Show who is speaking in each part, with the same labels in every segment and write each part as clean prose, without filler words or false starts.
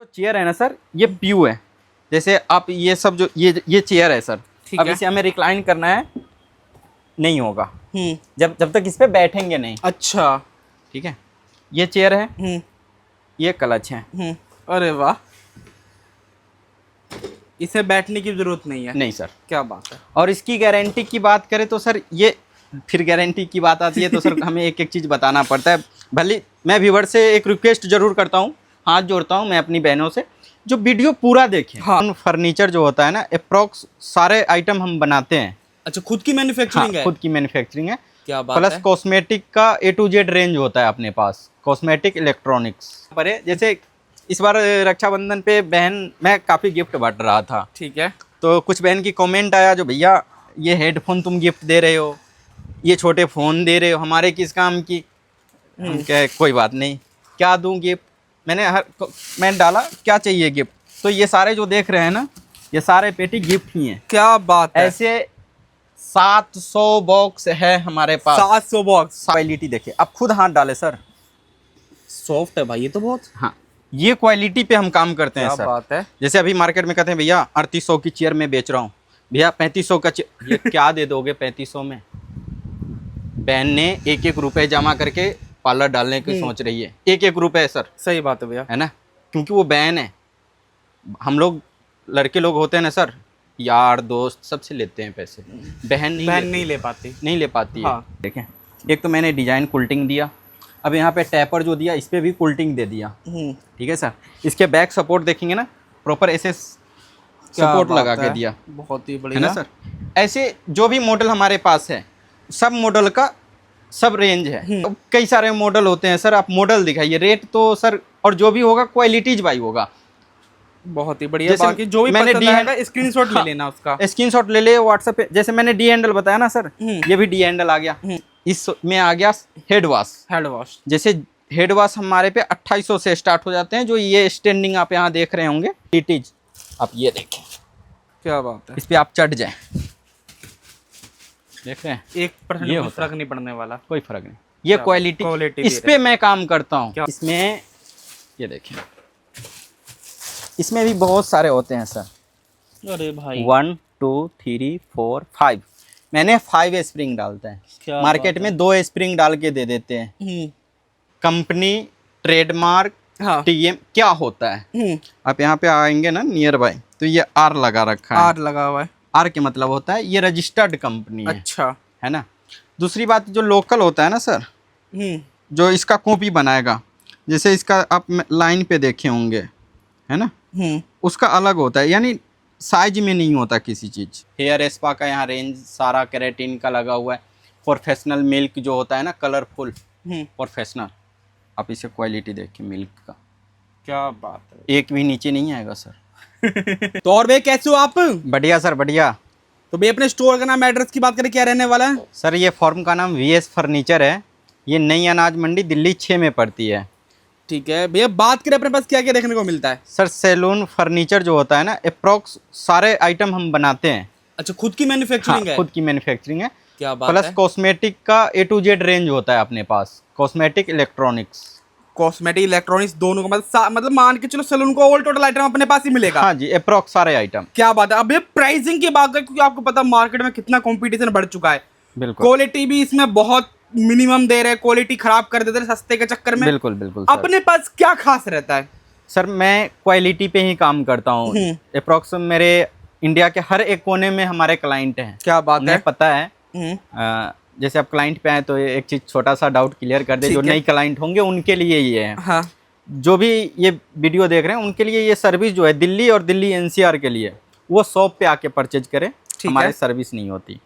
Speaker 1: तो चेयर है ना सर, ये प्यू है। जैसे आप ये सब जो ये चेयर है सर, अब इसे हमें रिक्लाइन करना है, नहीं होगा जब तक इस पे बैठेंगे नहीं।
Speaker 2: अच्छा,
Speaker 1: ठीक है, ये चेयर है, ये क्लच है।
Speaker 2: अरे वाह, इसे बैठने की जरूरत नहीं है।
Speaker 1: नहीं सर,
Speaker 2: क्या बात है।
Speaker 1: और इसकी गारंटी की बात करें तो सर, ये फिर गारंटी की बात आती है तो सर हमें एक एक चीज़ बताना पड़ता है। भले मैं व्यूवर से एक रिक्वेस्ट जरूर करता हूँ, हाथ जोड़ता हूँ मैं अपनी बहनों से, जो वीडियो पूरा देखें।
Speaker 2: हाँ।
Speaker 1: फर्नीचर जो होता है ना, अप्रॉक्स सारे आइटम हम बनाते हैं।
Speaker 2: अच्छा, खुद की मैन्युफैक्चरिंग है?
Speaker 1: खुद की मैन्युफैक्चरिंग है।
Speaker 2: क्या बात
Speaker 1: प्लस
Speaker 2: है।
Speaker 1: कॉस्मेटिक का A to Z रेंज होता है अपने पास, कॉस्मेटिक इलेक्ट्रॉनिक्स पर है। जैसे इस बार रक्षाबंधन पे बहन मैं काफ़ी गिफ्ट बांट रहा था,
Speaker 2: ठीक है,
Speaker 1: तो कुछ बहन की कमेंट आया, जो भैया ये हेडफोन तुम गिफ्ट दे रहे हो, ये छोटे फ़ोन दे रहे हो, हमारे किस काम की। हम कहे कोई बात नहीं, क्या दूं गिफ्ट। मैंने डाला क्या चाहिए गिफ्ट, तो ये सारे जो देख रहे हैं ना, ये सारे पेटी गिफ्ट ही हैं।
Speaker 2: क्या बात है।
Speaker 1: ऐसे 700 बॉक्स है हमारे पास।
Speaker 2: 700 बॉक्स।
Speaker 1: क्वालिटी देखिए, आप खुद हाथ डाले सर।
Speaker 2: सॉफ्ट है भाई ये तो बहुत।
Speaker 1: हाँ, ये क्वालिटी पे हम काम करते हैं
Speaker 2: क्या
Speaker 1: सर।
Speaker 2: बात है।
Speaker 1: जैसे अभी मार्केट में कहते हैं भैया 3800 की चेयर में बेच रहा हूँ, भैया 3500 का चेयर, ये क्या दे दोगे 3500 में। बहन ने एक एक रुपए जमा करके पार्लर डालने की सोच रही है, एक एक रुपए सर।
Speaker 2: सही बात है भैया,
Speaker 1: है ना, क्योंकि वो बहन है। हम लोग लड़के लोग होते हैं ना सर, यार दोस्त सबसे लेते हैं पैसे, बहन नहीं ले पाती
Speaker 2: हाँ।
Speaker 1: है। देखें, एक तो मैंने डिजाइन कुल्टिंग दिया, अब यहाँ पे टैपर जो दिया इस पे भी कुल्टिंग दे दिया। ठीक है सर, इसके बैक सपोर्ट देखेंगे ना, प्रॉपर ऐसे सपोर्ट लगा के दिया,
Speaker 2: बहुत ही
Speaker 1: है
Speaker 2: बढ़िया
Speaker 1: ना सर। ऐसे जो भी मॉडल हमारे पास है, सब मॉडल का सब रेंज है। तो कई सारे मॉडल होते हैं सर, आप मॉडल दिखाइए, रेट तो सर, और जो भी होगा क्वालिटीज भाई होगा।
Speaker 2: बहुत ही बढ़िया। बाकी जो भी
Speaker 1: मैंने
Speaker 2: पसंद आएगा स्क्रीनशॉट ले लेना उसका,
Speaker 1: स्क्रीनशॉट ले ले व्हाट्सएप पे। जैसे मैंने डी हैंडल बताया ना सर, ये भी डी हैंडल आ गया। इसमें आ गया हेड वॉश। जैसे हेड वॉश हमारे पे 2800 से स्टार्ट हो जाते हैं, जो ये स्टैंडिंग आप यहाँ देख रहे होंगे टीटीज, आप ये देखें।
Speaker 2: क्या बात है।
Speaker 1: इस पे आप चढ़ जाएं, देख रहे हैं,
Speaker 2: 1% भी फर्क नहीं पड़ने वाला,
Speaker 1: कोई फर्क नहीं। ये क्वालिटी इस पे मैं काम करता हूँ। इसमें ये देखें, इसमें भी बहुत सारे होते हैं सर।
Speaker 2: अरे भाई
Speaker 1: 1 2 3 4 5, मैंने 5 स्प्रिंग डालता है। मार्केट में 2 स्प्रिंग डाल के दे देते हैं। कंपनी ट्रेडमार्क
Speaker 2: हाँ।
Speaker 1: TM क्या होता है, आप यहाँ पे आएंगे ना नियर बाय, तो ये R लगा रखा है।
Speaker 2: R लगा हुआ है।
Speaker 1: R के मतलब होता है ये रजिस्टर्ड कंपनी है।
Speaker 2: अच्छा,
Speaker 1: है ना। दूसरी बात, जो लोकल होता है ना सर, जो इसका कॉपी बनाएगा, जैसे इसका आप लाइन पे देखे होंगे, है ना, उसका अलग होता है, यानी साइज में नहीं होता किसी चीज़। हेयर स्पा का यहाँ रेंज सारा केराटिन का लगा हुआ है। प्रोफेशनल मिल्क जो होता है ना, कलरफुल प्रोफेशनल, आप इसे क्वालिटी देखिए मिल्क का।
Speaker 2: क्या बात है,
Speaker 1: एक भी नीचे नहीं आएगा सर।
Speaker 2: तो और भैया कैसे हो आप?
Speaker 1: बढ़िया सर, बढ़िया।
Speaker 2: तो भैया अपने स्टोर का नाम, एड्रेस की बात करें, क्या रहने वाला है?
Speaker 1: सर ये फॉर्म का नाम VS फर्नीचर है, ये नई अनाज मंडी दिल्ली 6 में पड़ती है।
Speaker 2: ठीक है भैया, बात करें अपने पास क्या क्या देखने को मिलता है?
Speaker 1: सर सैलून फर्नीचर जो होता है ना, अप्रॉक्स सारे आइटम हम बनाते हैं।
Speaker 2: अच्छा, खुद की मैन्युफैक्चरिंग है?
Speaker 1: खुद की मैन्युफैक्चरिंग है।
Speaker 2: क्या बात
Speaker 1: प्लस
Speaker 2: है।
Speaker 1: कॉस्मेटिक का A to Z रेंज होता है अपने पास, कॉस्मेटिक इलेक्ट्रॉनिक्स।
Speaker 2: कॉस्मेटिक इलेक्ट्रॉनिक्स दोनों का मतलब मान के चलो सैलून को ऑल टोटल आइटम अपने पास ही मिलेगा।
Speaker 1: हाँ जी, अप्रॉक्स सारे आइटम।
Speaker 2: क्या बात है। अब ये प्राइसिंग की बात करें, क्योंकि आपको पता मार्केट में कितना कंपटीशन बढ़ चुका है।
Speaker 1: बिल्कुल।
Speaker 2: क्वालिटी भी इसमें बहुत मिनिमम दे रहे हैं, क्वालिटी खराब कर देते हैं सस्ते के चक्कर में।
Speaker 1: बिल्कुल बिल्कुल।
Speaker 2: अपने पास क्या खास रहता है?
Speaker 1: सर मैं क्वालिटी पे ही काम करता हूँ। अप्रॉक्स मेरे इंडिया के हर एक कोने में हमारे क्लाइंट हैं।
Speaker 2: क्या बात है।
Speaker 1: पता है। जैसे आप क्लाइंट पे आए तो एक चीज छोटा सा डाउट क्लियर कर दे, जो नई क्लाइंट होंगे उनके लिए ये है।
Speaker 2: हाँ।
Speaker 1: जो भी ये वीडियो देख रहे हैं उनके लिए ये सर्विस जो है, दिल्ली और दिल्ली NCR के लिए, वो शॉप पे आके परचेज करें, हमारी सर्विस नहीं होती।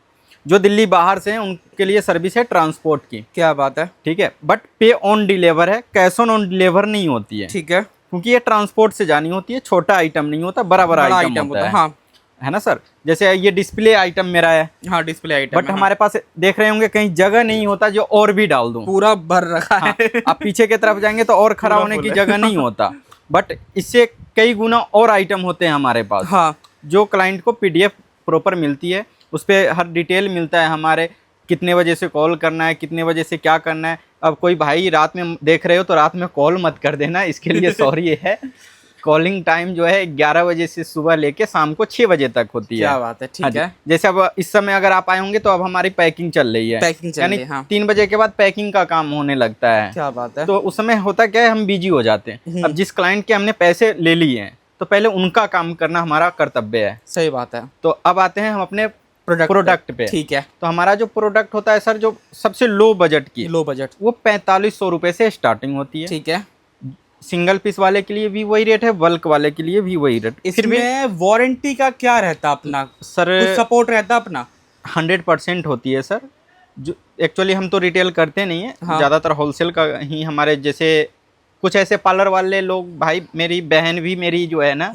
Speaker 1: जो दिल्ली बाहर से हैं उनके लिए सर्विस है ट्रांसपोर्ट की।
Speaker 2: क्या बात है।
Speaker 1: ठीक है, बट पे ऑन डिलीवर है, कैश ऑन डिलीवर नहीं होती है।
Speaker 2: ठीक है,
Speaker 1: क्योंकि ये ट्रांसपोर्ट से जानी होती है, छोटा आइटम नहीं होता, बड़ा आइटम होता है।
Speaker 2: हाँ।
Speaker 1: है ना सर। जैसे ये डिस्प्ले आइटम मेरा है।
Speaker 2: हाँ, डिस्प्ले आइटम।
Speaker 1: बट हमारे पास देख रहे होंगे कहीं जगह नहीं होता जो और भी डाल दूं,
Speaker 2: पूरा भर रखा है।
Speaker 1: हाँ, आप पीछे की तरफ जाएंगे तो और खड़ा होने की जगह नहीं होता, बट इससे कई गुना और आइटम होते हैं हमारे पास।
Speaker 2: हाँ।
Speaker 1: जो क्लाइंट को PDF प्रॉपर मिलती है, उस पर हर डिटेल मिलता है हमारे, कितने बजे से कॉल करना है, कितने बजे से क्या करना है। अब कोई भाई रात में देख रहे हो तो रात में कॉल मत कर देना, इसके लिए सॉरी है। कॉलिंग टाइम जो है 11 बजे से सुबह लेके शाम को 6 बजे तक होती है।
Speaker 2: क्या बात है,
Speaker 1: हाँ
Speaker 2: ठीक
Speaker 1: जी।
Speaker 2: है।
Speaker 1: जैसे अब इस समय अगर आप आए होंगे तो अब हमारी पैकिंग चल रही है,
Speaker 2: पैकिंग चल
Speaker 1: यानी
Speaker 2: रही है, हाँ।
Speaker 1: 3 बजे के बाद पैकिंग का काम होने लगता है।
Speaker 2: क्या बात है।
Speaker 1: तो उस समय होता क्या है, हम बिजी हो जाते हैं। अब जिस क्लाइंट के हमने पैसे ले लिए हैं तो पहले उनका काम करना हमारा कर्तव्य है।
Speaker 2: सही बात है।
Speaker 1: तो अब आते हैं हम अपने प्रोडक्ट पे।
Speaker 2: ठीक है।
Speaker 1: तो हमारा जो प्रोडक्ट होता है सर, जो सबसे लो बजट की,
Speaker 2: लो बजट,
Speaker 1: वो 4500 रुपए से स्टार्टिंग होती है।
Speaker 2: ठीक है।
Speaker 1: सिंगल पीस वाले के लिए भी वही रेट है, बल्क वाले के लिए भी वही रेट।
Speaker 2: इसमें वारंटी का क्या रहता अपना
Speaker 1: सर,
Speaker 2: सपोर्ट रहता अपना?
Speaker 1: 100% होती है सर। जो एक्चुअली हम तो रिटेल करते नहीं है,
Speaker 2: हाँ।
Speaker 1: ज़्यादातर होलसेल का ही हमारे जैसे कुछ ऐसे पार्लर वाले लोग, भाई मेरी बहन भी मेरी जो है ना,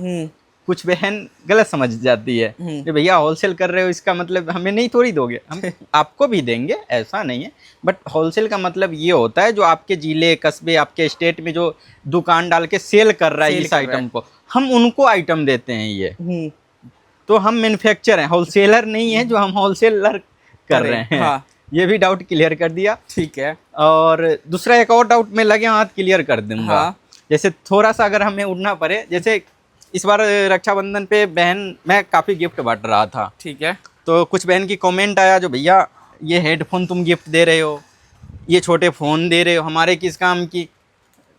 Speaker 1: कुछ बहन गलत समझ जाती है कि भैया होलसेल कर रहे हो इसका मतलब हमें नहीं थोड़ी दोगे, हम आपको भी देंगे, ऐसा नहीं है। बट होलसेल का मतलब ये होता है जो आपके जिले कस्बे आपके स्टेट में जो दुकान डाल के सेल कर रहा है इस आइटम को, हम उनको आइटम देते हैं ये। तो हम मैन्युफैक्चर हैं, होलसेलर नहीं है जो हम होलसेलर कर रहे हैं।
Speaker 2: हाँ।
Speaker 1: ये भी डाउट क्लियर कर दिया।
Speaker 2: ठीक है।
Speaker 1: और दूसरा एक और डाउट में लगे हाथ क्लियर कर दूंगा।
Speaker 2: हाँ।
Speaker 1: जैसे थोड़ा सा अगर हमें उड़ना पड़े, जैसे इस बार रक्षाबंधन पे बहन मैं काफ़ी गिफ्ट बांट रहा था,
Speaker 2: ठीक है।
Speaker 1: तो कुछ बहन की कमेंट आया जो भैया ये हेडफोन तुम गिफ्ट दे रहे हो, ये छोटे फ़ोन दे रहे हो, हमारे किस काम की।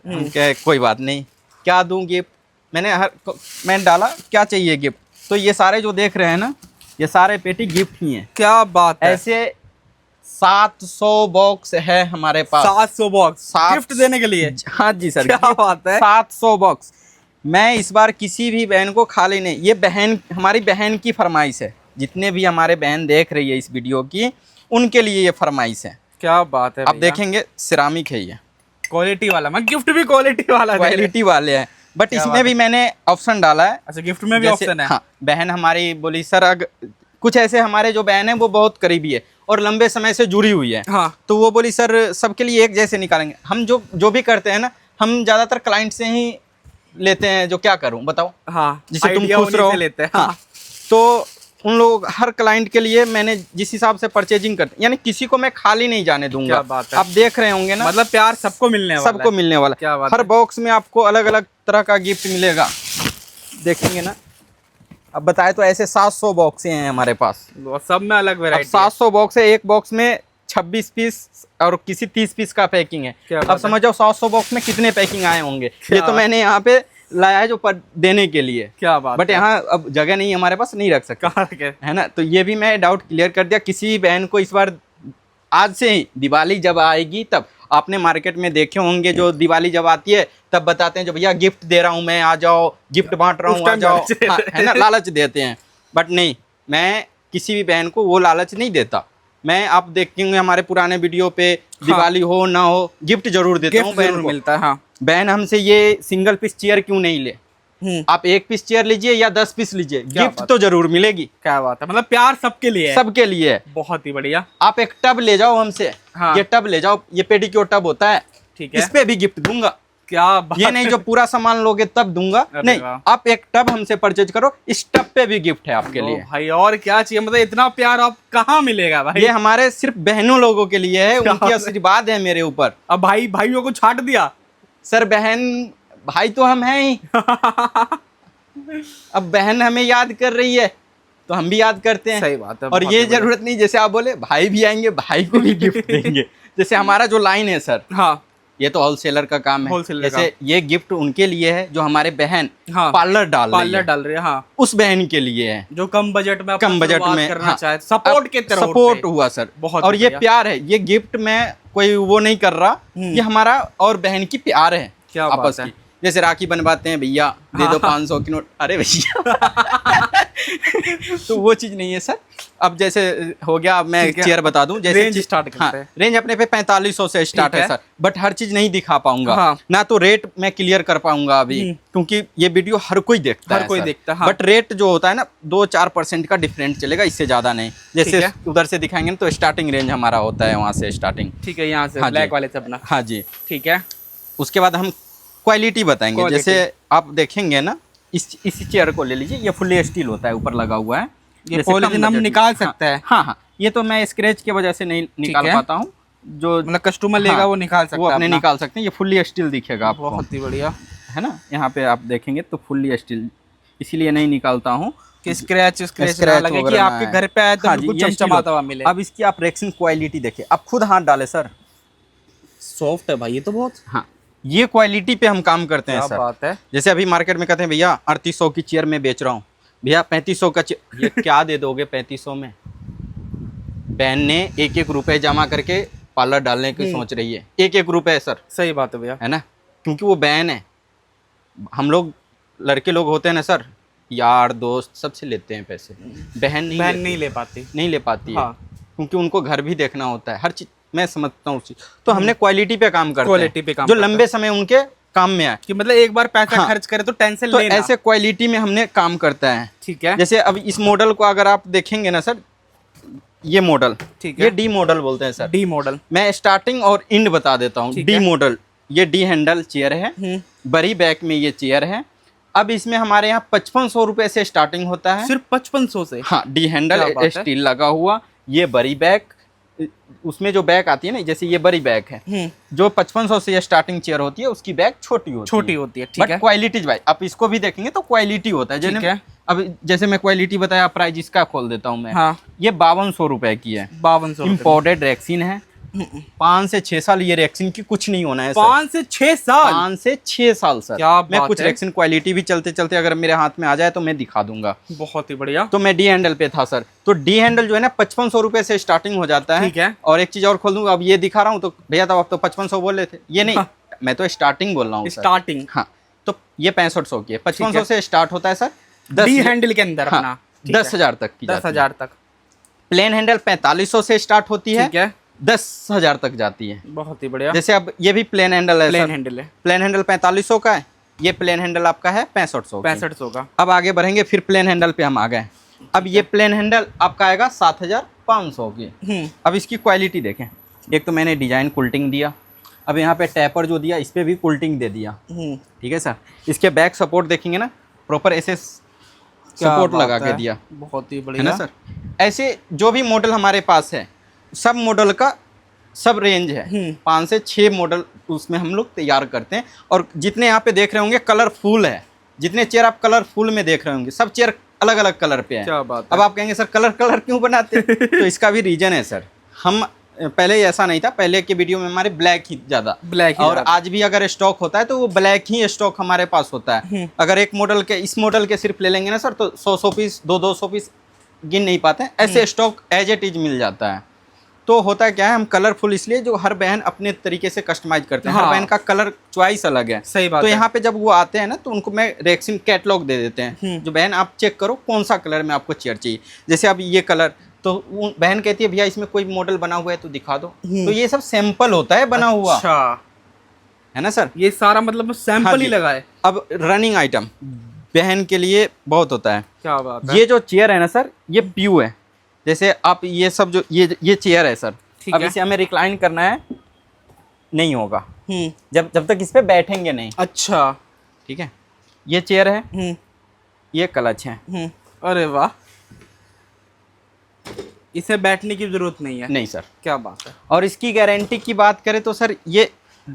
Speaker 1: हम कहे कोई बात नहीं, क्या दूं गिफ्ट। मैंने डाला क्या चाहिए गिफ्ट, तो ये सारे जो देख रहे हैं ना, ये सारे पेटी गिफ्ट ही हैं।
Speaker 2: क्या बात है।
Speaker 1: ऐसे 700 बॉक्स है हमारे पास।
Speaker 2: 700 बॉक्स गिफ्ट देने के लिए?
Speaker 1: हाँ जी सर,
Speaker 2: क्या बात है।
Speaker 1: 700 बॉक्स। मैं इस बार किसी भी बहन को खाली नहीं, ये बहन हमारी बहन की फरमाइश है। जितने भी हमारे बहन देख रही है इस वीडियो की, उनके लिए ये फरमाइश है।
Speaker 2: क्या बात है।
Speaker 1: आप देखेंगे सिरामिक है ये,
Speaker 2: क्वालिटी वाला, मैं गिफ्ट भी क्वालिटी वाला,
Speaker 1: क्वालिटी वाले हैं। बट इसमें भी मैंने ऑप्शन डाला है।
Speaker 2: अच्छा, गिफ्ट में भी ऑप्शन है।
Speaker 1: हाँ, बहन हमारी बोली सर कुछ ऐसे हमारे जो बहन है वो बहुत करीबी है और लंबे समय से जुड़ी हुई है।
Speaker 2: हाँ।
Speaker 1: तो वो बोली सर सबके लिए एक जैसे निकालेंगे। हम जो भी करते हैं ना, हम ज़्यादातर क्लाइंट से ही लेते हैं। जो क्या करूं बताओ।
Speaker 2: हाँ,
Speaker 1: जिससे तुम खुश रहो
Speaker 2: लेते हैं।
Speaker 1: हाँ। तो उन लोग हर क्लाइंट के लिए मैंने जिस हिसाब से परचेजिंग करते, यानी किसी को मैं खाली नहीं जाने दूंगा।
Speaker 2: क्या बात है।
Speaker 1: आप देख रहे होंगे ना,
Speaker 2: मतलब प्यार सबको मिलने वाला है।
Speaker 1: सबको मिलने वाला।
Speaker 2: क्या बात
Speaker 1: हर
Speaker 2: है।
Speaker 1: बॉक्स में आपको अलग अलग तरह का गिफ्ट मिलेगा, देखेंगे ना। अब बताए तो ऐसे 700 बॉक्स हैं हमारे पास,
Speaker 2: सब में अलग
Speaker 1: अब
Speaker 2: वैरायटी।
Speaker 1: 700 बॉक्स है, एक बॉक्स में 26 पीस और किसी 30 पीस का पैकिंग है। अब समझ जाओ 700 बॉक्स में कितने पैकिंग आए होंगे। ये तो मैंने यहाँ पे लाया है जो देने के लिए।
Speaker 2: क्या बात।
Speaker 1: बट यहाँ अब जगह नहीं हमारे पास, नहीं रख सकते, है ना। तो ये भी मैं डाउट क्लियर कर दिया। किसी बहन को इस बार आज से ही, दिवाली जब आएगी तब, आपने मार्केट में देखे होंगे जो दिवाली जब आती है तब बताते हैं जो भैया गिफ्ट दे रहा हूँ मैं, आ जाओ, गिफ्ट बांट रहा हूँ, आ जाओ, हाँ, है ना, लालच देते हैं। बट नहीं, मैं किसी भी बहन को वो लालच नहीं देता। मैं आप देखेंगे हमारे पुराने वीडियो पे, दिवाली हो ना हो, गिफ्ट जरूर देता हूँ बहन को।
Speaker 2: मिलता है। हाँ।
Speaker 1: बहन हमसे ये सिंगल पीस चेयर क्यों नहीं ले, आप 1 पीस चेयर लीजिए या 10 पीस लीजिए, गिफ्ट तो जरूर मिलेगी।
Speaker 2: क्या बात है, मतलब प्यार सबके लिए है।
Speaker 1: सबके लिए है।
Speaker 2: बहुत ही बढ़िया।
Speaker 1: आप एक टब ले जाओ हमसे। हाँ। ये टब ले जाओ, ये पेडिक्योर टब होता है,
Speaker 2: ठीक है,
Speaker 1: इस पे भी गिफ्ट दूंगा।
Speaker 2: क्या बात।
Speaker 1: ये नहीं जो पूरा सामान लोगे तब दूंगा, नहीं, आप एक टब हमसे परचेज करो, इस टब पे भी गिफ्ट है आपके लिए।
Speaker 2: भाई और क्या चाहिए, मतलब इतना प्यार आप कहाँ मिलेगा भाई।
Speaker 1: ये हमारे सिर्फ बहनों लोगों के लिए है, उनकी आशीर्वाद है मेरे ऊपर।
Speaker 2: अब भाइयों को छाट दिया
Speaker 1: सर। बहन भाई तो हम हैं ही। अब बहन हमें याद कर रही है तो हम भी याद करते हैं।
Speaker 2: सही बात है।
Speaker 1: और ये जरूरत नहीं जैसे आप बोले भाई भी आएंगे, भाई को भी गिफ्ट देंगे। जैसे हमारा जो लाइन है सर, हाँ, ये तो होलसेलर का काम है। जैसे ये गिफ्ट उनके लिए है जो हमारे बहन पार्लर डाल रही है, हाँ, उस बहन के लिए है जो कम बजट में करना चाहे। सपोर्ट के तरह सपोर्ट हुआ सर, बहुत। और ये प्यार है, ये गिफ्ट में कोई वो नहीं कर रहा, ये हमारा और बहन की प्यार है आपस की। जैसे राखी बनवाते हैं, भैया दे दो 500 की नोट, अरे भैया तो वो चीज़ नहीं है सर। अब जैसे हो गया, अब मैं चेयर बता दूं, जैसे
Speaker 2: रेंज स्टार्ट करते हैं।
Speaker 1: रेंज अपने पे 4500 से स्टार्ट है सर। बट हर चीज़ नहीं दिखा पाऊंगा, ना तो रेट मैं क्लियर कर पाऊंगा अभी, क्योंकि ये वीडियो हर कोई देखता है, हर कोई देखता है। बट रेट जो होता है ना, 2-4% का डिफरेंट चलेगा, इससे ज़्यादा नहीं। जैसे उधर से दिखाएंगे तो स्टार्टिंग रेंज हमारा होता है वहाँ से स्टार्टिंग, ठीक है, यहाँ से ब्लैक वाले से अपना। हाँ जी, ठीक है। उसके बाद हम क्वालिटी बताएंगे। जैसे आप देखेंगे ना, इसी चेयर को ले लीजिए, ये फुल्ली स्टील होता है, ऊपर लगा हुआ है। ये पॉलीथिन हम निकाल सकते हैं। हाँ हाँ, ये तो मैं स्क्रैच की वजह से नहीं निकाल पाता हूँ, जो मतलब कस्टमर लेगा वो निकाल सकता है, वो अपने निकाल सकते हैं। ये फुल्ली स्टील दिखेगा आपको, बहुत ही बढ़िया, है ना, यहाँ पे आप देखेंगे तो फुल्ली स्टील, इसीलिए नहीं निकालता हूँ
Speaker 2: कि स्क्रैच
Speaker 1: स्क्रैच
Speaker 2: ना लगे, कि
Speaker 1: वगैरह ना
Speaker 2: आपके
Speaker 1: आए।
Speaker 2: घर पे आए तो
Speaker 1: हाँ
Speaker 2: बिल्कुल
Speaker 1: जी, ये स्टील
Speaker 2: चमचमाता
Speaker 1: होता
Speaker 2: हुआ मिले।
Speaker 1: है। अब इसकी आप रेक्सिन क्वालिटी देखिए, आप खुद हाथ डाले सर।
Speaker 2: सॉफ्ट है भाई ये तो बहुत।
Speaker 1: हाँ, ये क्वालिटी पे हम काम करते हैं
Speaker 2: क्या
Speaker 1: सर।
Speaker 2: बात है।
Speaker 1: जैसे अभी मार्केट में कहते हैं भैया 3800 की चेयर में बेच रहा हूँ, भैया 3500 का चेयर, ये क्या दे दोगे 3500 में? बहन ने एक एक रुपए जमा करके पार्लर डालने की सोच रही है, एक एक रुपए सर,
Speaker 2: सही बात है भैया।
Speaker 1: है ना, क्योंकि वो बहन है। हम लोग लड़के लोग होते हैं ना सर, यार दोस्त सबसे लेते हैं पैसे, बहन
Speaker 2: नहीं ले पाती।
Speaker 1: नहीं ले पाती
Speaker 2: हाँ।
Speaker 1: है, क्योंकि उनको घर भी देखना होता है, हर चीज मैं समझता हूँ उस चीज। तो हमने क्वालिटी पे काम करते हैं,
Speaker 2: क्वालिटी पे काम
Speaker 1: जो
Speaker 2: करते
Speaker 1: लंबे समय उनके काम में आए,
Speaker 2: कि मतलब एक बार पैसा
Speaker 1: हाँ।
Speaker 2: खर्च करे तो टेंशन
Speaker 1: तो
Speaker 2: लेना।
Speaker 1: ऐसे क्वालिटी में हमने काम करता है।
Speaker 2: ठीक है।
Speaker 1: जैसे अब इस मॉडल को अगर आप देखेंगे ना सर, ये मॉडल,
Speaker 2: ठीक है।
Speaker 1: ये डी मॉडल बोलते हैं सर।
Speaker 2: D model.
Speaker 1: मैं स्टार्टिंग और एंड बता देता हूँ।
Speaker 2: ठीक
Speaker 1: डी
Speaker 2: है।
Speaker 1: मॉडल, ये डी हैंडल चेयर है, बड़ी बैक में ये चेयर है। अब इसमें हमारे यहाँ 5500 रुपए से स्टार्टिंग होता है,
Speaker 2: सिर्फ 5500 से।
Speaker 1: हाँ, डी हैंडल
Speaker 2: क्या बात है।
Speaker 1: स्टील लगा हुआ। ये बड़ी बैक, उसमें जो बैक आती है ना, जैसे ये बड़ी बैक है, जो 5500 से ये स्टार्टिंग चेयर होती है, उसकी बैक छोटी होती है।
Speaker 2: ठीक है।
Speaker 1: बट क्वालिटी भाई आप इसको भी देखेंगे तो क्वालिटी होता है।
Speaker 2: ठीक है।
Speaker 1: अब जैसे मैं क्वालिटी बताया, प्राइस इसका खोल देता हूँ मैं।
Speaker 2: हाँ।
Speaker 1: ये 5200 रुपए की है,
Speaker 2: 5200
Speaker 1: इम्पोर्टेड रेक्सिन है। 5 से 6 साल ये रेक्सिन की कुछ नहीं होना है सर।
Speaker 2: 5 से 6 साल।
Speaker 1: 5 से 6 साल सर।
Speaker 2: क्या
Speaker 1: मैं
Speaker 2: बात
Speaker 1: कुछ
Speaker 2: है।
Speaker 1: रेक्सिन क्वालिटी भी चलते चलते अगर मेरे हाथ में आ जाए तो मैं दिखा दूंगा।
Speaker 2: बहुत ही बढ़िया।
Speaker 1: तो मैं डी हैंडल पे था सर। तो डी हैंडल जो है ना 5500 रुपए से स्टार्टिंग हो जाता है।
Speaker 2: ठीक है।
Speaker 1: और एक चीज और खोल दूंगा, अब ये दिखा रहा हूँ तो भैया तब आप तो 5500 बोल रहे थे, ये नहीं, मैं तो स्टार्टिंग बोल रहा हूँ सर।
Speaker 2: स्टार्टिंग।
Speaker 1: हाँ, तो ये 6500 की है, 5500 से स्टार्ट होता है सर।
Speaker 2: डी हैंडल के अंदर अपना
Speaker 1: 10,000 तक की,
Speaker 2: 10,000 तक।
Speaker 1: प्लेन हैंडल 4500 से स्टार्ट होती है,
Speaker 2: ठीक है।
Speaker 1: 10,000 तक जाती है।
Speaker 2: बहुत ही बढ़िया।
Speaker 1: जैसे अब ये भी प्लेन हैंडल है,
Speaker 2: प्लेन हैंडल है।
Speaker 1: प्लेन हैंडल 4500 का है, ये प्लेन हैंडल आपका है 6500
Speaker 2: 6500 का।
Speaker 1: अब आगे बढ़ेंगे, फिर प्लेन हैंडल पे हम आ गए। अब ये प्लेन हैंडल आपका आएगा 7500 की। अब इसकी क्वालिटी देखें, एक तो मैंने डिजाइन कुल्टिंग दिया, अब यहाँ पे टैपर जो दिया इस पे भी कुल्टिंग दे दिया। ठीक है सर। इसके बैक सपोर्ट देखेंगे ना, प्रॉपर ऐसे सपोर्ट लगा के दिया।
Speaker 2: बहुत ही
Speaker 1: है
Speaker 2: बढ़िया
Speaker 1: ना सर। ऐसे जो भी मॉडल हमारे पास है, सब मॉडल का सब रेंज है, 5 से 6 मॉडल उसमें हम लोग तैयार करते हैं। और जितने यहाँ पे देख रहे होंगे कलरफुल है, जितने चेयर आप कलरफुल में देख रहे होंगे, सब चेयर अलग अलग कलर पे है।
Speaker 2: क्या बात है।
Speaker 1: अब आप कहेंगे सर कलर क्यों बनाते तो इसका भी रीजन है सर। हम पहले ऐसा नहीं था, पहले के वीडियो में हमारे ब्लैक ही ज़्यादा, और आज भी अगर स्टॉक होता है तो वो ब्लैक ही स्टॉक हमारे पास होता है। अगर एक मॉडल के, इस मॉडल के सिर्फ ले लेंगे ना सर, तो 100 पीस 200 पीस गिन नहीं पाते हैं, ऐसे स्टॉक एज इट इज मिल जाता है। तो होता क्या है, हम कलरफुल इसलिए जो हर बहन अपने तरीके से कस्टमाइज करते हैं।
Speaker 2: हाँ।
Speaker 1: हर बहन का कलर चॉइस अलग है।
Speaker 2: सही बात
Speaker 1: तो
Speaker 2: है।
Speaker 1: यहाँ पे जब वो आते हैं ना, तो उनको मैं रेक्सिन कैटलॉग दे देते हैं, जो बहन आप चेक करो कौन सा कलर में आपको चेयर चाहिए। जैसे अब ये कलर, तो वो बहन कहती है भैया इसमें कोई मॉडल बना हुआ है तो दिखा दो। तो ये सब सैंपल होता है बना हुआ,
Speaker 2: अच्छा
Speaker 1: है ना सर।
Speaker 2: ये सारा मतलब सैंपल
Speaker 1: हाँ
Speaker 2: ही
Speaker 1: जी।
Speaker 2: लगा है।
Speaker 1: अब रनिंग आइटम बहन के लिए बहुत होता है।
Speaker 2: क्या बात है।
Speaker 1: ये जो चेयर है ना सर, ये प्यू है। जैसे आप ये सब जो ये चेयर है सर, अब इसे हमें रिक्लाइन करना है, नहीं होगा जब तक इस पे बैठेंगे नहीं।
Speaker 2: अच्छा
Speaker 1: ठीक है। ये चेयर है, ये क्लच है।
Speaker 2: अरे वाह, इसे बैठने की जरूरत नहीं है।
Speaker 1: नहीं सर।
Speaker 2: क्या बात है।
Speaker 1: और इसकी गारंटी की बात करें तो सर, ये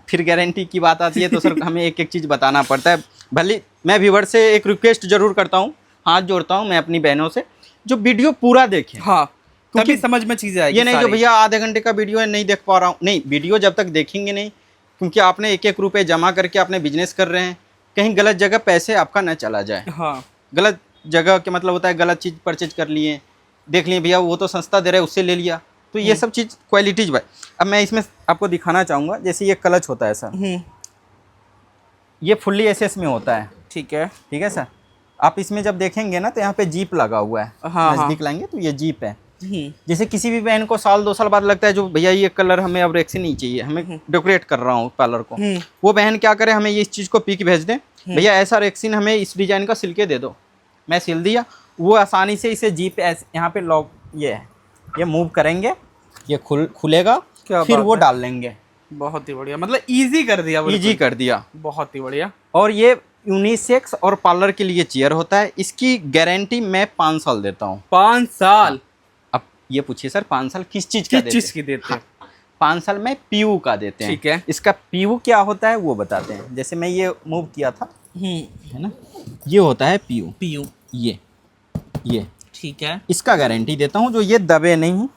Speaker 1: फिर गारंटी की बात आती है तो सर हमें एक एक चीज़ बताना पड़ता है। भले मैं व्यूअर से एक रिक्वेस्ट जरूर करता हूँ, हाथ जोड़ता हूँ मैं अपनी बहनों से, जो वीडियो पूरा देखें।
Speaker 2: हाँ, तभी समझ में चीज़ें आएगी।
Speaker 1: ये नहीं जो भैया आधे घंटे का वीडियो है नहीं देख पा रहा हूँ, नहीं, वीडियो जब तक देखेंगे नहीं, क्योंकि आपने एक एक रुपये जमा करके आपने बिजनेस कर रहे हैं, कहीं गलत जगह पैसे आपका न चला जाए।
Speaker 2: हाँ।
Speaker 1: गलत जगह के मतलब होता है गलत चीज़ परचेज कर लिए, देख लिए भैया वो तो सस्ता दे रहा है उससे ले लिया, तो ये सब चीज़ क्वालिटीज भाई। अब मैं इसमें आपको दिखाना चाहूँगा, जैसे ये क्लच होता है सर, ये फुल्ली एसएस में होता है।
Speaker 2: ठीक है।
Speaker 1: ठीक है सर। आप इसमें जब देखेंगे ना तो यहाँ पे जीप लगा हुआ है।
Speaker 2: हाँ,
Speaker 1: नजदीक लाएंगे तो ये जीप है। जैसे किसी भी बहन को 1-2 साल बाद लगता है जो भैया ये कलर हमें अब रेक्सिन नहीं चाहिए, हमें डेकोरेट कर रहा हूँ पार्लर को, वो बहन क्या करे, हमें ये इस चीज़ को पिक भेज दें, भैया ऐसा रेक्सिन हमें इस डिजाइन का सिल के दे दो, मैं सिल दिया, वो आसानी से इसे जीप यहाँ पे लॉक, ये है, ये मूव करेंगे, ये खुलेगा, फिर वो डाल लेंगे।
Speaker 2: बहुत ही बढ़िया, मतलब इजी कर दिया।
Speaker 1: इजी कर दिया।
Speaker 2: बहुत ही बढ़िया।
Speaker 1: और ये यूनिसेक्स और पार्लर के लिए चेयर होता है। इसकी गारंटी मैं 5 साल देता हूँ।
Speaker 2: 5 साल।
Speaker 1: अब ये पूछिए सर 5 साल किस चीज़
Speaker 2: की देते हैं?
Speaker 1: 5 साल में पीयू का देते हैं।
Speaker 2: ठीक है।
Speaker 1: इसका पीयू क्या होता है वो बताते हैं। जैसे मैं ये मूव किया था, है ना, ये होता है पीयू।
Speaker 2: पीयू
Speaker 1: ये
Speaker 2: ठीक है।
Speaker 1: इसका गारंटी देता हूँ, जो ये दबे नहीं,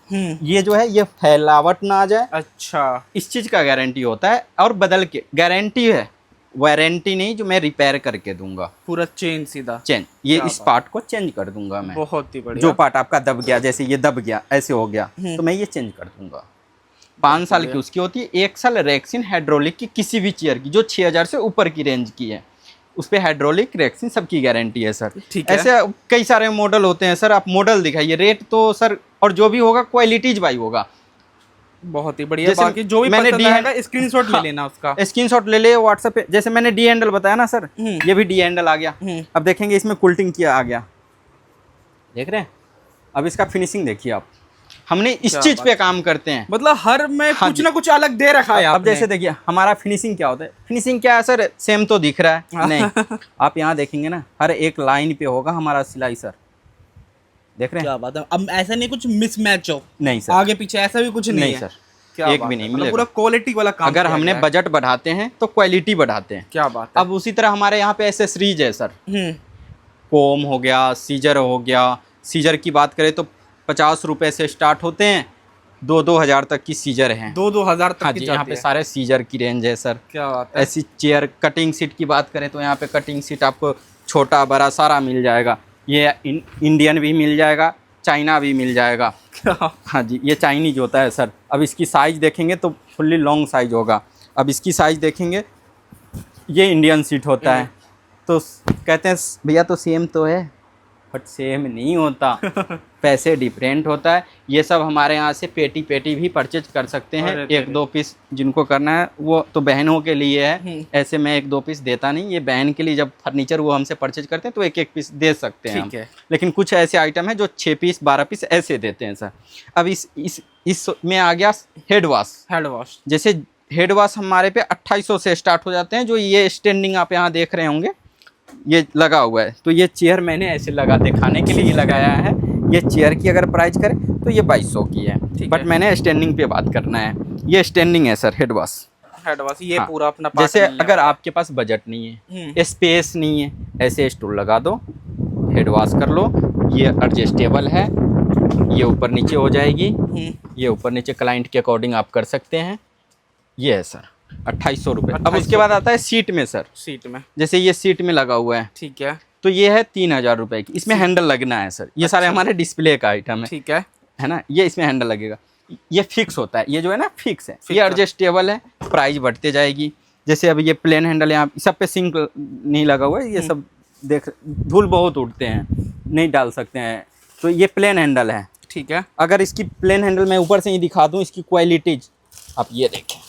Speaker 1: ये जो है ये फैलावट ना आ जाए।
Speaker 2: अच्छा,
Speaker 1: इस चीज का गारंटी होता है। और बदल के गारंटी है, वारंटी नहीं, जो मैं रिपेयर करके दूंगा।
Speaker 2: पूरा चेंज सीधा
Speaker 1: चेंज, ये
Speaker 2: क्या
Speaker 1: इस
Speaker 2: बात।
Speaker 1: पार्ट को चेंज कर दूंगा मैं।
Speaker 2: बहुत ही बढ़िया।
Speaker 1: जो पार्ट आपका दब गया, जैसे ये दब गया, ऐसे हो गया, तो मैं ये चेंज कर दूंगा। 5 साल की उसकी होती है। 1 साल रेक्सिन हाइड्रोलिक की किसी भी चेयर की जो 6000 से ऊपर की रेंज की है, उस पे हाइड्रोलिक रेक्सिन सबकी गारंटी है सर।
Speaker 2: ठीक है।
Speaker 1: ऐसे कई सारे मॉडल होते हैं सर, आप मॉडल दिखाइए, रेट तो सर, और जो भी होगा क्वालिटीज बाई होगा।
Speaker 2: बहुत ही बढ़िया।
Speaker 1: जैसे
Speaker 2: बाकी जो भी
Speaker 1: मैंने
Speaker 2: पसंद आएगा स्क्रीनशॉट ले लेना उसका।
Speaker 1: स्क्रीनशॉट ले ले व्हाट्सएप पे। जैसे मैंने डी हैंडल बताया ना सर, ये भी डी हैंडल आ गया। अब देखेंगे इसमें कुल्टिंग किया आ गया, देख रहे हैं। अब इसका फिनिशिंग देखिए आप, हमने इस चीज पे काम करते हैं।
Speaker 2: मतलब हर में
Speaker 1: हाँ
Speaker 2: कुछ ना कुछ अलग दे रखा है
Speaker 1: अब
Speaker 2: आपने।
Speaker 1: जैसे देखिए हमारा फिनिशिंग क्या होता है। फिनिशिंग क्या है सर, सेम तो दिख रहा है नहीं। आप यहाँ देखेंगे ना, हर एक लाइन पे होगा हमारा सिलाई सर, देख रहे हैं।
Speaker 2: क्या बात है। अब ऐसा नहीं कुछ मिसमैच हो
Speaker 1: नहीं सर,
Speaker 2: आगे पीछे, ऐसा भी कुछ नहीं है
Speaker 1: सर,
Speaker 2: क्या
Speaker 1: एक
Speaker 2: बात
Speaker 1: भी
Speaker 2: है।
Speaker 1: नहीं
Speaker 2: मतलब
Speaker 1: मिलेगा।
Speaker 2: पूरा क्वालिटी वाला काम
Speaker 1: अगर
Speaker 2: किया
Speaker 1: हमने
Speaker 2: गया है।
Speaker 1: बजट बढ़ाते हैं तो क्वालिटी बढ़ाते हैं।
Speaker 2: क्या बात है।
Speaker 1: अब उसी तरह हमारे यहाँ पे एसेसरीज है सर,
Speaker 2: हम्म
Speaker 1: कोम हो गया, सीजर हो गया। सीजर की बात करें तो 50 रुपए से स्टार्ट होते हैं, 2-2 हज़ार तक की सीजर हैं।
Speaker 2: 2-2 हजार तक
Speaker 1: हाँ
Speaker 2: की
Speaker 1: जी, यहाँ
Speaker 2: जाती
Speaker 1: पे
Speaker 2: है।
Speaker 1: सारे सीजर की रेंज है सर।
Speaker 2: क्या बात है।
Speaker 1: ऐसी चेयर, कटिंग सीट की बात करें तो यहाँ पे कटिंग सीट आपको छोटा बड़ा सारा मिल जाएगा। ये इंडियन भी मिल जाएगा, चाइना भी मिल जाएगा।
Speaker 2: क्या
Speaker 1: हाँ जी, ये चाइनीज होता है सर। अब इसकी साइज़ देखेंगे तो फुल्ली लॉन्ग साइज होगा। अब इसकी साइज़ देखेंगे, ये इंडियन सीट होता है। तो कहते हैं भैया तो सेम तो है, बट सेम नहीं होता, पैसे डिफरेंट होता है। ये सब हमारे यहाँ से पेटी पेटी भी परचेज कर सकते हैं।
Speaker 2: अरे
Speaker 1: 1-2 पीस जिनको करना है वो तो बहनों के लिए है, ऐसे मैं 1-2 पीस देता नहीं। ये बहन के लिए जब फर्नीचर वो हमसे परचेज करते हैं तो 1-1 पीस दे सकते हैं हम।
Speaker 2: ठीक है।
Speaker 1: लेकिन कुछ ऐसे आइटम है जो 6 पीस 12 पीस ऐसे देते हैं सर। अब इस में आ गया हेड वॉश।
Speaker 2: हेड वॉश
Speaker 1: जैसे हेड वॉश हमारे पे 2800 से स्टार्ट हो जाते हैं। जो ये स्टैंडिंग आप यहाँ देख रहे होंगे, ये लगा हुआ है। तो ये चेयर मैंने ऐसे लगा दिखाने के लिए लगाया है। ये चेयर की अगर प्राइस करें तो ये 2200 की है, बट मैंने स्टैंडिंग पे बात करना है। ये स्टैंडिंग है sir head wash.
Speaker 2: Head wash ये
Speaker 1: हाँ।
Speaker 2: पूरा अपना part
Speaker 1: जैसे
Speaker 2: मिलने
Speaker 1: अगर
Speaker 2: वाला
Speaker 1: आपके पास बजट नहीं है,
Speaker 2: हम्म।
Speaker 1: स्पेस नहीं है, ऐसे स्टूल लगा दो, हेड वॉश कर लो। ये एडजस्टेबल है, ये ऊपर नीचे हो जाएगी। ये ऊपर नीचे क्लाइंट के अकॉर्डिंग आप कर सकते हैं। ये है सर 2800 रुपये। अब उसके बाद आता है सीट में सर।
Speaker 2: सीट में
Speaker 1: जैसे ये सीट में लगा हुआ है,
Speaker 2: ठीक है।
Speaker 1: तो ये है 3000 रुपये की। इसमें हैंडल लगना है सर। ये सारे हमारे डिस्प्ले का आइटम
Speaker 2: ठीक है।
Speaker 1: है ना। ये इसमें हैंडल लगेगा, ये फिक्स होता है। ये जो है ना फिक्स है, ये
Speaker 2: है।
Speaker 1: एडजस्टेबल है, प्राइस बढ़ते जाएगी। जैसे अब ये प्लेन हैंडल यहाँ सब पे सिंक नहीं लगा हुआ है, ये सब देख धूल बहुत उड़ते हैं, नहीं डाल सकते हैं। तो ये प्लेन हैंडल है।
Speaker 2: ठीक है।
Speaker 1: अगर इसकी प्लेन हैंडल मैं ऊपर से ही दिखा दूँ, इसकी क्वालिटीज आप ये देखें,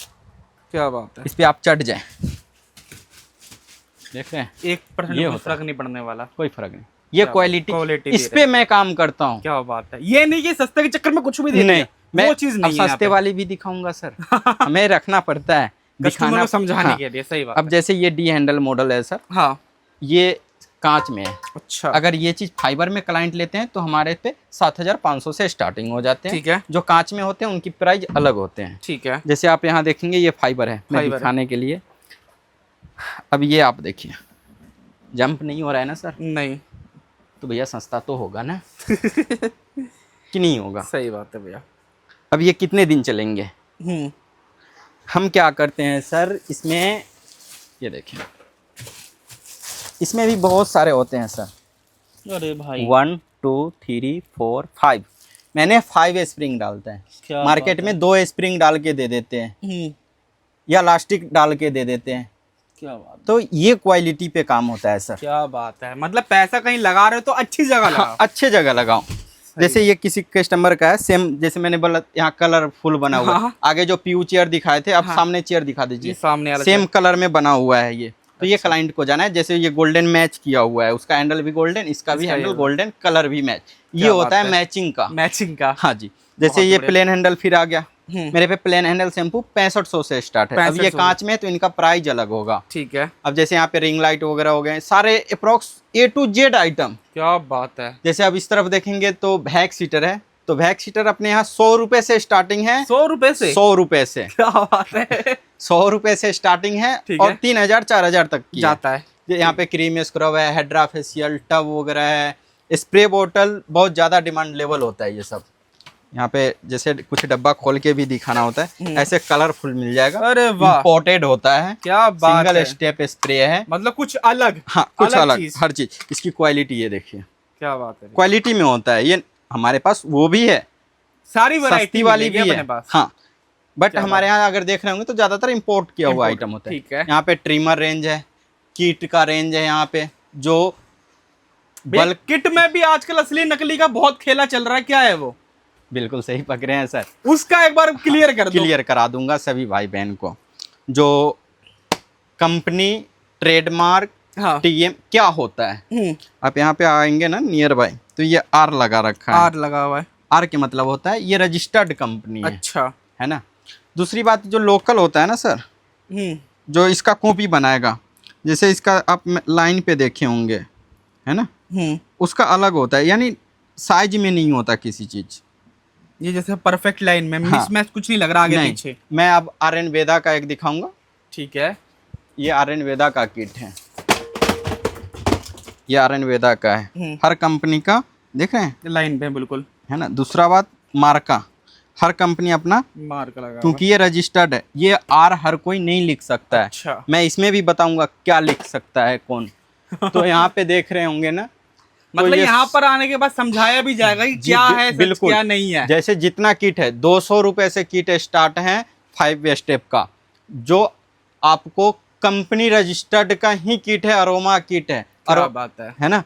Speaker 2: क्या बात है।
Speaker 1: इस पे आप चढ़ जाएं, देख रहे हैं,
Speaker 2: 1%
Speaker 1: ये
Speaker 2: भी
Speaker 1: होता
Speaker 2: फर्क नहीं पड़ने वाला।
Speaker 1: कोई फर्क नहीं। ये
Speaker 2: quality
Speaker 1: क्वालिटी,
Speaker 2: दे
Speaker 1: इस
Speaker 2: रहे
Speaker 1: पे मैं काम करता हूँ।
Speaker 2: क्या बात है। ये नहीं कि सस्ते के चक्कर में कुछ भी दे
Speaker 1: नहीं,
Speaker 2: दिया, वो चीज नहीं है।
Speaker 1: सस्ते वाली भी दिखाऊंगा सर। हमें रखना पड़ता है,
Speaker 2: कस्टमर को समझाने
Speaker 1: हाँ।
Speaker 2: के लिए। सही बात
Speaker 1: अब जैसे ये डी हैंडल मॉडल है सर,
Speaker 2: हाँ।
Speaker 1: ये कांच में है।
Speaker 2: अच्छा।
Speaker 1: अगर ये चीज फाइबर में क्लाइंट लेते हैं तो हमारे पे 7500 से स्टार्टिंग हो जाते हैं।
Speaker 2: ठीक है।
Speaker 1: जो कांच में होते हैं उनकी प्राइस अलग होते हैं।
Speaker 2: ठीक है।
Speaker 1: जैसे आप यहाँ देखेंगे, ये फाइबर है, मैं
Speaker 2: फाइबर है।
Speaker 1: दिखाने के लिए। अब ये आप देखिए, जंप नहीं हो रहा है ना सर,
Speaker 2: नहीं
Speaker 1: तो भैया सस्ता तो होगा ना कि नहीं होगा।
Speaker 2: सही बात है भैया।
Speaker 1: अब ये कितने दिन चलेंगे। हम क्या करते हैं सर, इसमें ये देखिए, इसमें भी बहुत सारे होते हैं सर।
Speaker 2: अरे भाई
Speaker 1: 1 2 3 4 5, मैंने 5 स्प्रिंग डालता
Speaker 2: क्या
Speaker 1: है। मार्केट में 2 स्प्रिंग डाल के दे देते हैं, या लास्टिक डाल के दे देते हैं।
Speaker 2: क्या बात है।
Speaker 1: तो ये क्वालिटी पे काम होता है सर।
Speaker 2: क्या बात है। मतलब पैसा कहीं लगा रहे हो तो अच्छी जगह लगाओ।
Speaker 1: हाँ, अच्छे जगह लगाओ। जैसे ये किसी कस्टमर का है, सेम जैसे मैंने बोला यहाँ कलरफुल बना हुआ है।
Speaker 2: हाँ।
Speaker 1: आगे जो पीयू चेयर दिखाए थे, अब सामने चेयर दिखा
Speaker 2: ये
Speaker 1: दीजिए,
Speaker 2: सामने वाला
Speaker 1: सेम कलर में बना हुआ है ये। तो ये क्लाइंट को जाना है। जैसे ये गोल्डन मैच किया हुआ है, उसका हैंडल भी गोल्डन, इसका भी हैंडल गोल्डन, कलर भी मैच। ये होता है मैचिंग का।
Speaker 2: मैचिंग का।
Speaker 1: हाँ जी। जैसे ये प्लेन हैंडल फिर आ गया, मेरे पे प्लेन हैंडल शैम्पू 6500 से स्टार्ट है। अब ये
Speaker 2: 6500
Speaker 1: कांच में है तो इनका प्राइस अलग होगा।
Speaker 2: ठीक है।
Speaker 1: अब जैसे यहाँ पे रिंग लाइट वगैरह हो गए, सारे approx A to Z item.
Speaker 2: क्या बात है।
Speaker 1: जैसे अब इस तरफ देखेंगे तो बैक सीटर है, तो वैक्स हीटर अपने यहाँ 100 रुपए से स्टार्टिंग है।
Speaker 2: 100 रुपए से?
Speaker 1: 100 रुपए से।
Speaker 2: क्या बात है।
Speaker 1: 100 रुपए से स्टार्टिंग है और 3000 4000 तक की
Speaker 2: जाता है।
Speaker 1: यहाँ पे क्रीम स्क्रब है, हाइड्रा फेशियल, टब वगैरह है, स्प्रे बोतल, बहुत ज्यादा डिमांड लेवल होता है ये सब। यहाँ पे जैसे कुछ डब्बा खोल के भी दिखाना होता है, ऐसे कलरफुल मिल जाएगा।
Speaker 2: अरे वाह,
Speaker 1: इंपोर्टेड होता है।
Speaker 2: क्या बात
Speaker 1: सिंगल
Speaker 2: है।
Speaker 1: स्टेप स्प्रे है,
Speaker 2: मतलब कुछ अलग।
Speaker 1: हाँ कुछ अलग
Speaker 2: चीज।
Speaker 1: हर चीज। इसकी क्वालिटी ये देखिए,
Speaker 2: क्या बात है,
Speaker 1: क्वालिटी में होता है ये। हमारे पास वो भी है,
Speaker 2: सारी वैरायटी
Speaker 1: वाली भी है, हाँ। बट हमारे यहाँ अगर देख रहे होंगे तो ज्यादातर इंपोर्ट किया हुआ आइटम होता है।
Speaker 2: ठीक है।
Speaker 1: यहाँ पे ट्रिमर रेंज है, किट का रेंज है यहाँ पे, जो
Speaker 2: बल्क किट में भी आजकल असली नकली का बहुत खेला चल रहा है। क्या है वो?
Speaker 1: बिल्कुल सही पकड़े हैं सर।
Speaker 2: उसका एक बार क्लियर कर दो।
Speaker 1: क्लियर करा दूंगा सभी भाई बहन को। जो कंपनी ट्रेडमार्क टीएम क्या होता है, आप यहाँ पे आएंगे ना नियर बाय, तो ये आर लगा रखा है।
Speaker 2: आर लगा हुआ है।
Speaker 1: आर के मतलब होता है ये रजिस्टर्ड कंपनी है।
Speaker 2: अच्छा,
Speaker 1: है ना। दूसरी बात, जो लोकल होता है ना सर, जो इसका कॉपी बनाएगा, जैसे इसका आप लाइन पे देखे होंगे, है ना, उसका अलग होता है, यानी साइज में नहीं होता किसी चीज।
Speaker 2: ये जैसे परफेक्ट लाइन में मिसमैच कुछ नहीं लग रहा आगे पीछे।
Speaker 1: मैं अब आर्यन वेदा का एक दिखाऊंगा।
Speaker 2: ठीक है।
Speaker 1: ये आर्यन वेदा का किट है, ये आर्यन वेदा का है। हर कंपनी का देख रहे हैं
Speaker 2: लाइन पे बिल्कुल,
Speaker 1: है ना। दूसरा बात, मार्का, हर कंपनी अपना
Speaker 2: मार्का लगा,
Speaker 1: क्योंकि ये रजिस्टर्ड है। ये आर हर कोई नहीं लिख सकता है।
Speaker 2: अच्छा।
Speaker 1: मैं इसमें भी बताऊंगा क्या लिख सकता है कौन। तो यहाँ पे देख रहे होंगे ना,
Speaker 2: मतलब
Speaker 1: तो
Speaker 2: यहाँ पर आने के बाद समझाया भी जाएगा कि क्या है सच क्या नहीं है।
Speaker 1: जैसे जितना किट है, 200 रुपए से किट स्टार्ट है 5 स्टेप का, जो आपको कंपनी रजिस्टर्ड का ही किट है, अरोमा किट है।
Speaker 2: क्या बात है
Speaker 1: ना।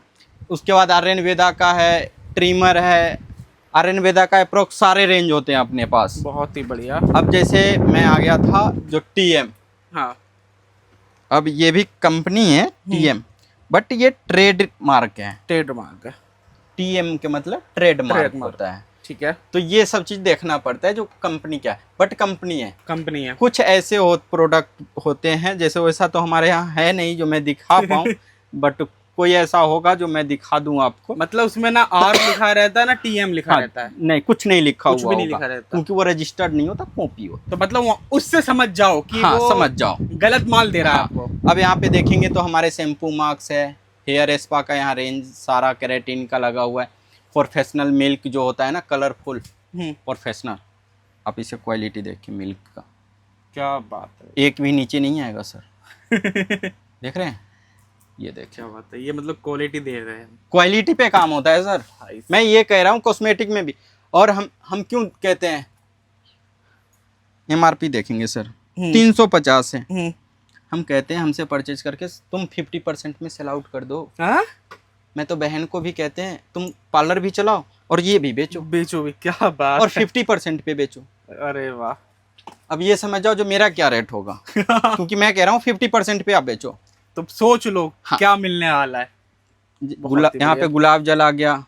Speaker 1: उसके बाद आर्यन वेदा का है, ट्रिमर है। आर्यन वेदा का अप्रोक्स सारे रेंज होते हैं अपने पास।
Speaker 2: बहुत ही बढ़िया।
Speaker 1: अब जैसे मैं आ गया था जो टीएम,
Speaker 2: हाँ,
Speaker 1: अब ये भी कंपनी है टीएम, बट ये ट्रेड मार्क है।
Speaker 2: ट्रेड मार्क है।
Speaker 1: टीएम के मतलब ट्रेड मार्क होता है।
Speaker 2: ठीक है।
Speaker 1: तो ये सब चीज देखना पड़ता है, जो कंपनी क्या है, बट कंपनी है,
Speaker 2: कंपनी है।
Speaker 1: कुछ ऐसे प्रोडक्ट होते हैं, जैसे वैसा तो हमारे यहाँ है नहीं जो मैं दिखा पाऊँ बट कोई ऐसा होगा जो मैं दिखा दूं आपको।
Speaker 2: मतलब उसमें ना आर लिखा रहता है ना टीएम लिखा रहता है।
Speaker 1: नहीं, कुछ नहीं लिखा हुआ,
Speaker 2: कुछ भी नहीं लिखा रहता,
Speaker 1: क्योंकि वो रजिस्टर्ड नहीं होता, कॉपी होता।
Speaker 2: तो मतलब उससे समझ जाओ कि वो
Speaker 1: समझ जाओ
Speaker 2: गलत माल दे रहा है आपको।
Speaker 1: अब यहाँ पे देखेंगे तो हमारे शैम्पू मार्क्स है, हेयर स्पा का यहाँ रेंज सारा केराटिन का लगा हुआ है। प्रोफेशनल मिल्क जो होता है ना, कलरफुल प्रोफेशनल, आप इसे क्वालिटी देखिए मिल्क का।
Speaker 2: क्या बात है,
Speaker 1: एक भी नीचे नहीं आएगा सर। देख रहे हैं, ये देखिए।
Speaker 2: क्या बात है, ये मतलब क्वालिटी दे रहे हैं।
Speaker 1: क्वालिटी पे काम होता है सर। मैं ये कह रहा हूँ कॉस्मेटिक में भी। और हम क्यों कहते हैं, एमआरपी देखेंगे सर 350 है, हम कहते हैं हमसे परचेज करके तुम 50% में सेल आउट कर दो। मैं तो बहन को भी कहते हैं तुम पार्लर भी चलाओ और ये भी बेचो
Speaker 2: भी। क्या बात,
Speaker 1: और 50% पे बेचो।
Speaker 2: अरे वाह।
Speaker 1: अब ये समझ जाओ जो मेरा क्या रेट होगा क्योंकि मैं कह रहा हूँ 50% पे आप बेचो।
Speaker 2: तो सोच लो क्या मिलने वाला है।
Speaker 1: यहाँ पे गुलाब जल आ गया,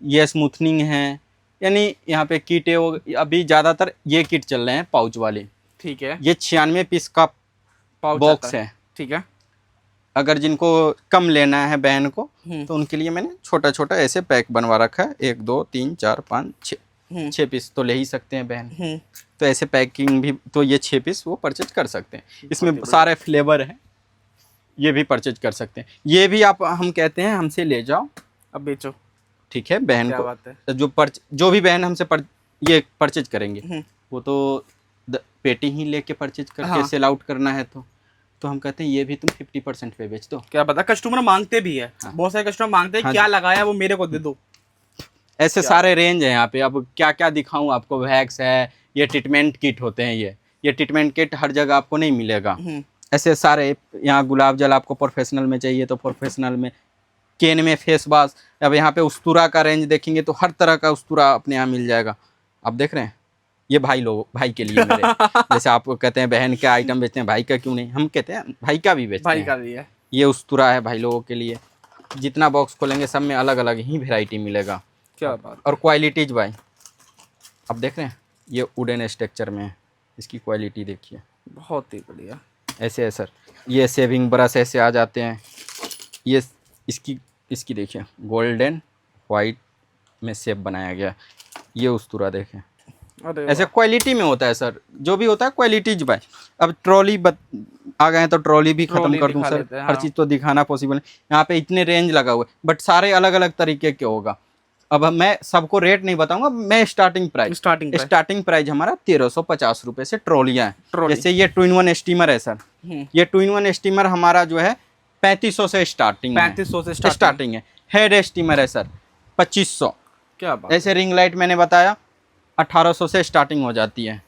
Speaker 1: ये स्मूथनिंग है, यानी यहाँ पे किट है। अभी ज्यादातर ये किट चल रहे हैं पाउच वाले।
Speaker 2: ठीक है।
Speaker 1: ये 96 पीस का बॉक्स है।
Speaker 2: ठीक है।
Speaker 1: अगर जिनको कम लेना है बहन को, तो उनके लिए मैंने छोटा छोटा ऐसे पैक बनवा रखा है। 1 2 3 4 5 6 पीस तो ले ही सकते हैं बहन। तो ऐसे पैकिंग भी, तो ये 6 पीस वो परचेज कर सकते हैं। इसमें सारे फ्लेवर हैं, ये भी परचेज कर सकते हैं। ये भी आप, हम कहते हैं हमसे ले जाओ
Speaker 2: अब बेचो।
Speaker 1: ठीक है बहन
Speaker 2: क्या
Speaker 1: को।
Speaker 2: बात है।
Speaker 1: जो भी बहन हमसे ये परचेज करेंगे, वो तो पेटी ही लेके परचेज करके सेल आउट करना है, तो हम कहते हैं ये भी तुम 50% पे बेच दो।
Speaker 2: क्या पता, कस्टमर मांगते भी है। बहुत सारे कस्टमर मांगते हैं क्या लगाया वो मेरे को दे दो।
Speaker 1: ऐसे सारे रेंज है यहाँ पे। अब क्या क्या दिखाऊं आपको। वैक्स है, ये ट्रीटमेंट किट होते हैं। ये ट्रीटमेंट किट हर जगह आपको नहीं मिलेगा। ऐसे सारे, यहाँ गुलाब जल आपको प्रोफेशनल में चाहिए तो प्रोफेशनल में, केन में फेस वॉश। अब यहाँ पे उस्तुरा का रेंज देखेंगे तो हर तरह का उस्तुरा अपने यहाँ मिल जाएगा। आप देख रहे हैं, ये भाई के लिए मेरे जैसे आप कहते हैं बहन के आइटम बेचते हैं, भाई का क्यों नहीं, हम कहते हैं भाई का भी बेचते हैं।
Speaker 2: भाई का भी है। ये
Speaker 1: उस्तुरा है भाई लोगों के लिए। जितना बॉक्स खोलेंगे सब में अलग अलग ही वेराइटी मिलेगा।
Speaker 2: क्या बात।
Speaker 1: और क्वालिटीज भाई अब देख रहे हैं, ये वुडन स्ट्रक्चर में है, इसकी क्वालिटी देखिए,
Speaker 2: बहुत ही बढ़िया।
Speaker 1: ऐसे है सर। ये सेविंग ब्रश ऐसे आ जाते हैं। ये इसकी देखिए गोल्डन वाइट में शेप बनाया गया। ये उस्तरा देखें,
Speaker 2: अरे
Speaker 1: ऐसे क्वालिटी में होता है सर, जो भी होता है क्वालिटीज बाय। अब ट्रॉली आ गए हैं तो ट्रॉली भी खत्म
Speaker 2: ट्रॉली
Speaker 1: कर दूं
Speaker 2: दिखा
Speaker 1: सर,
Speaker 2: लेते हैं,
Speaker 1: हर
Speaker 2: हाँ।
Speaker 1: चीज़ तो दिखाना पॉसिबल नहीं। यहाँ पे इतने रेंज लगा हुआ है, बट सारे अलग अलग तरीके के होगा। अब मैं सबको रेट नहीं बताऊंगा, मैं स्टार्टिंग प्राइस स्टार्टिंग प्राइस हमारा 1350 रुपये से ट्रॉलियाँ हैं।
Speaker 2: ट्रॉली।
Speaker 1: जैसे ये 2-in-1 स्टीमर है सर, ये 2-in-1 स्टीमर हमारा जो है 3500 से स्टार्टिंग
Speaker 2: 3500 से
Speaker 1: स्टार्टिंग है। हेड स्टीमर है सर 2500।
Speaker 2: क्या बात
Speaker 1: ऐसे रिंग लाइट मैंने बताया 1800 से स्टार्टिंग हो जाती है।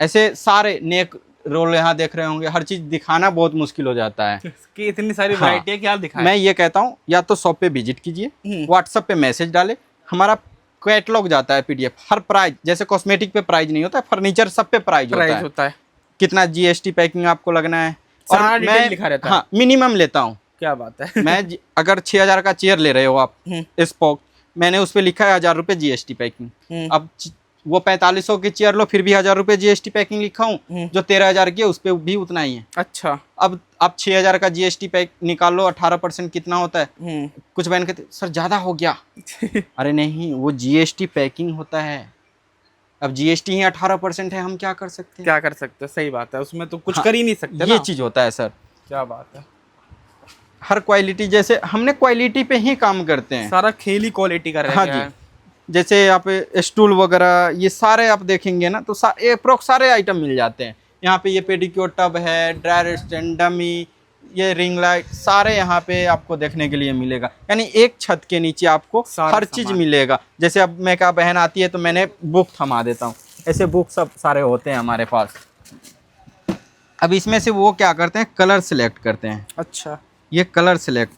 Speaker 1: ऐसे सारे नेक रोल यहाँ देख रहे होंगे, हर चीज़ दिखाना बहुत मुश्किल हो जाता है
Speaker 2: कि इतनी सारी
Speaker 1: हाँ।
Speaker 2: वैरायटी है, क्या दिखाएं।
Speaker 1: मैं ये कहता हूँ या तो शॉप पे विजिट कीजिए, व्हाट्सएप पे मैसेज डाले, हमारा कैटलॉग जाता है PDF, हर प्राइस, जैसे कॉस्मेटिक पे प्राइस नहीं होता है, फर्नीचर सब पे प्राइस होता है, कितना GST पैकिंग आपको लगना है, और
Speaker 2: सारा डिटेल
Speaker 1: मैं
Speaker 2: लिखा रहता है।
Speaker 1: हाँ मिनिमम लेता हूँ।
Speaker 2: क्या बात है।
Speaker 1: मैं अगर 6000 का चेयर ले रहे हो आप स्पोक, मैंने उस पर लिखा है 1000 रुपये GST पैकिंग। अब वो 4500 की चेयर लो, फिर भी 1000 रुपये GST पैकिंग लिखा हूँ। जो 13000 की है उस पर भी उतना ही है।
Speaker 2: अच्छा,
Speaker 1: अब आप 6000 का GST पैक निकाल लो, 18% कितना होता है। कुछ बहन कहते सर ज़्यादा हो गया। अरे नहीं, वो GST पैकिंग होता है। अब GST ही 18% है, हम क्या कर सकते हैं।
Speaker 2: क्या कर सकते हैं, सही बात है, उसमें तो कुछ
Speaker 1: हाँ,
Speaker 2: कर ही नहीं सकते
Speaker 1: ये
Speaker 2: ना।
Speaker 1: चीज़ होता है सर।
Speaker 2: क्या बात है।
Speaker 1: हर क्वालिटी, जैसे हमने क्वालिटी पे ही काम करते हैं,
Speaker 2: सारा खेल ही क्वालिटी का रह
Speaker 1: हाँ
Speaker 2: गया
Speaker 1: जी।
Speaker 2: है।
Speaker 1: जैसे आप स्टूल वगैरह ये सारे आप देखेंगे ना, तो अप्रोक्स सारे आइटम मिल जाते हैं यहाँ पे। ये पेडिक्योर टब है, ड्रायर स्टैंड, डमी, ये रिंग लाइट, सारे यहाँ पे आपको देखने के लिए मिलेगा। यानी एक छत के नीचे आपको हर चीज़ मिलेगा। जैसे अब मैं क्या बहन आती है तो मैंने बुक थमा देता हूँ, ऐसे बुक सब सारे होते हैं हमारे पास। अब इसमें से वो क्या करते हैं, कलर सिलेक्ट करते हैं।
Speaker 2: अच्छा,
Speaker 1: ये कलर सिलेक्ट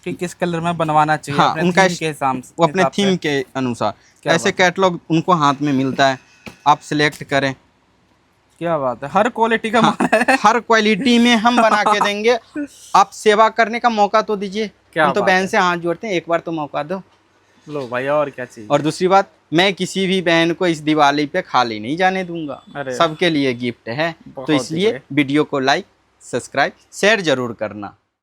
Speaker 2: कि किस कलर में बनवाना चाहिए,
Speaker 1: हाँ,
Speaker 2: अपने
Speaker 1: उनका
Speaker 2: थीम के हिसाब से,
Speaker 1: वो अपने थीम के अनुसार ऐसे कैटलॉग उनको हाथ में मिलता है, आप सिलेक्ट करें।
Speaker 2: क्या बात है, हर क्वालिटी का
Speaker 1: हाँ, हर क्वालिटी में हम बना के देंगे। आप सेवा करने का मौका तो दीजिए।
Speaker 2: क्या
Speaker 1: हम तो
Speaker 2: बात
Speaker 1: बहन से हाथ जोड़ते हैं, एक बार तो मौका दो।
Speaker 2: लो भाई, और क्या चाहिए।
Speaker 1: और दूसरी बात, मैं किसी भी बहन को इस दिवाली पे खाली नहीं जाने दूंगा,
Speaker 2: अरे
Speaker 1: सबके लिए गिफ्ट है। तो
Speaker 2: बहुत ही
Speaker 1: इसलिए
Speaker 2: बढ़िया।
Speaker 1: वीडियो को लाइक, सब्सक्राइब, शेयर जरूर करना।